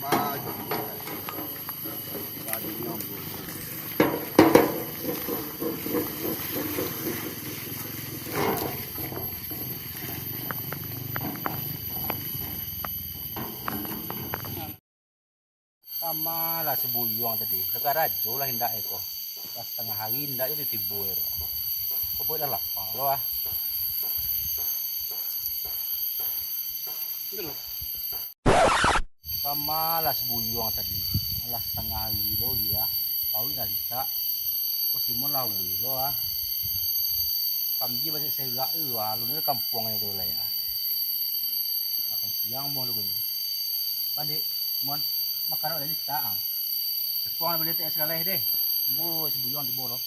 Maju. Tadi nyambung. Sama lah sebuyuang tadi. Negara rajo lah hendak itu. Pas tengah hari hendak itu timbul. Kau boleh dah lapar lo ah. Sama lah sebuyuang tadi. Alah tengah hari lo ya. Tahu nggak bisa. Kau simon lah lo ah. Kami masih segak itu ah. Lu ni kampungnya tu lah ya. Makan siang mau lu ni. Pandai, mon. Makan ada lista ang. Sepuang boleh tak sekali deh. Tunggu sebuyuang di bawah.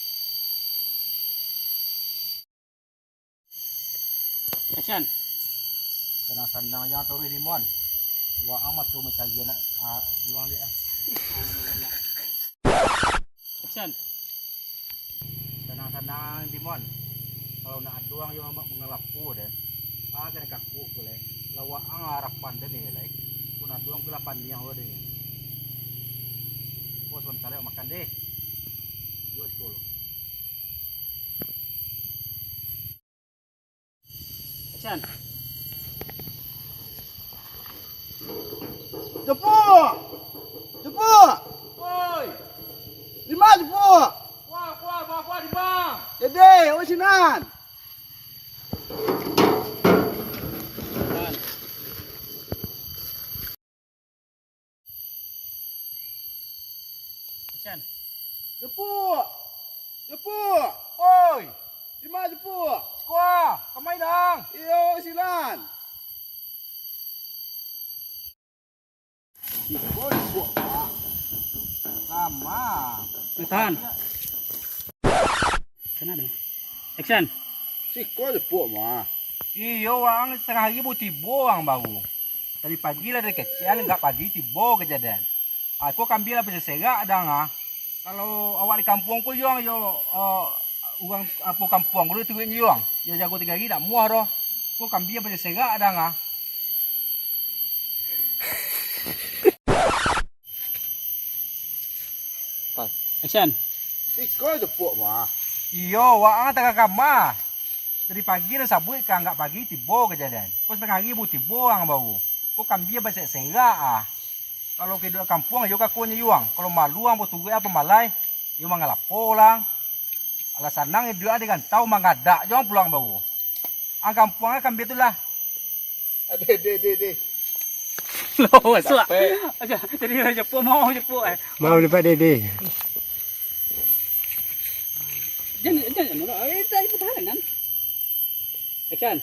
Action. Senang-senang yang tahu di mon. Wah amat tu macam dia nak ulang dia. Action. Senang-senang di mon. Kalau nak aduang yang mengelapu deh. Kena kaku boleh. Lawa ang harapan deh ni lagi. Pun aduang gelapan yang ada ni. Oh sebentar makan deh. Yuk sekolah. Action. Jepuk! Jepuk! Oi. Di mana jepuk? Kuah di bang. Jadi, oh sinan. Action. Jepuk! Jepuk! Oi. Di mana jepuk? Kuah, kamai dang. Iyo sinan. Oh jepuk. Sama. Tahan. Sana dong. Action. Siko jepuk mah. Iyo ang setengah hari bu tibo ang baru. Dari pagi lah dari kecil enggak pagi tibo kejadian. Aku kambil lah bersegak ada ngah. Kalau awak di kampung ku yo uang apa kampung ku tu yo. Ya jago 3 hari tak muah doh. Ku kambil bersegak ada ngah. Action. Siko jepuk mah. Iyo wak ang tengah kamah. Dari pagi dah sabut kan enggak pagi tibo kejadian. Ku setengah hari bu tibo ang baru. Ku kambil bersegak ah. Kalau ke kampung yo ka kunya yuang. Kalau malu ang butuh apa malai, yo mangalapo lang. Alasan nang dia ada kan tahu mangadak jong pulang bau. Ang kampung kan betulah. Ade. Loh, suak. Aja, jadi jepuk mau jepuk eh. Mau lepas Dede. Jangan. Tadi pertahanan kan. Action.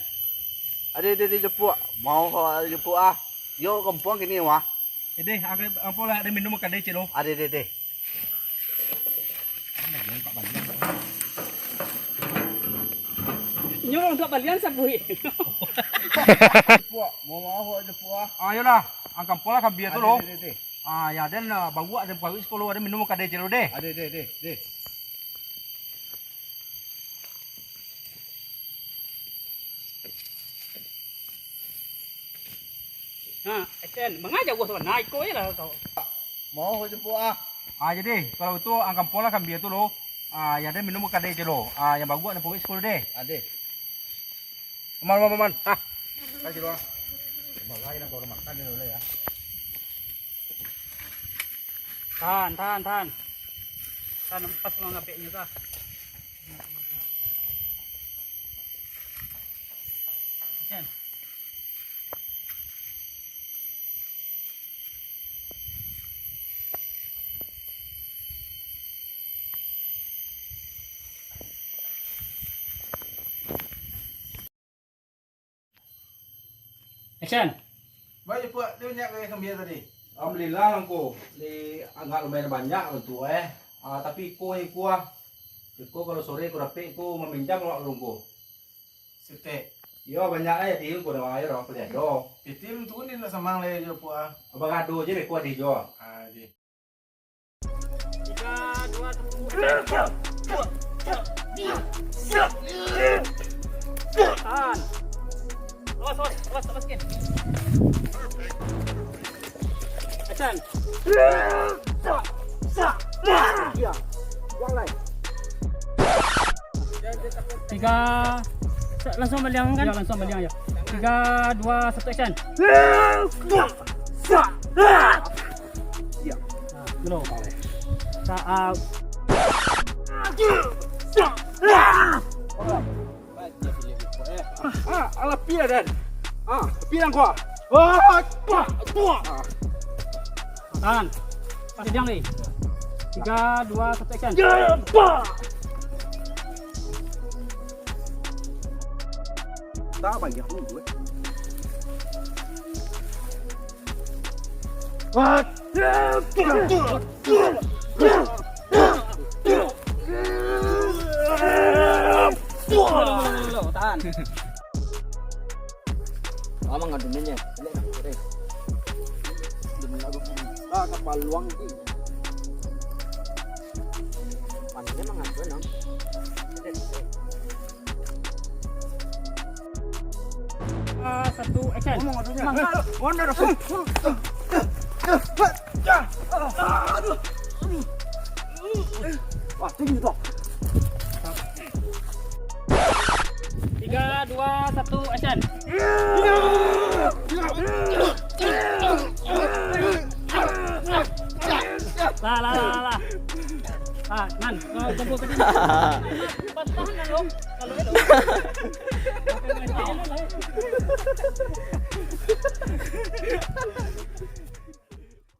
Ade jepuk. Mau jepuk ah. Yo kampung kini mah. Jadi apa lah ada minum makan deh cilo. Ade. Nyolong kat balian sabui. Jepuk. Mau jepuk ah. Ayolah, ang kampung lah kan biar tu loh. Ade. Ya dan bawa ada pagi sekolah ada minum makan deh cilo deh. Ade. Ha, action. Mengajak gua sama naik kau lah kau. Mau jepuk ah. Jadi kalau itu ang kampung lah kan biar tu loh. Ya dan minum makan deh cilo. Yang bawa ada pagi sekolah deh. Ade. Man. Kasih doang. Bawa aja kalau makan dulu ya. Tahan. Tahan pas mau ngapeknya kah. Action. Action. Baik jepuk. Dia banyak ke kambing tadi? Alhamdulillah langko. Li agak lumayan banyak untuk tapi kuah. Kalau sore ku dapat ku meminjam kalau lungko. Setek. Yo banyak di ku dah air apa dia do. Pitim tu ni nak samang le jepuk ah. Abang ado je ku di jo. Ade. 3, 2, 1. Tahan. Awas, skin. action. Ya. Yang lain. Tiga. Langsung baliang kan? Ya, langsung baliang ya. 3, 2, 1 action. Ya. Belum. Saat Ala pila dan. Pila kau. tahan. Pas baliang ni. 3, 2, 1 action. Tak banyak dulu. Tahan. Lama nggak dunia. Kapal luang ini. Panasnya mengapa nang? Satu action. Mana dah? Wah, tinggi tu. 3, 2, 1 action. Lah. Man, jemput ke sini. Tahan lah lo. Kalau elok. Pakai main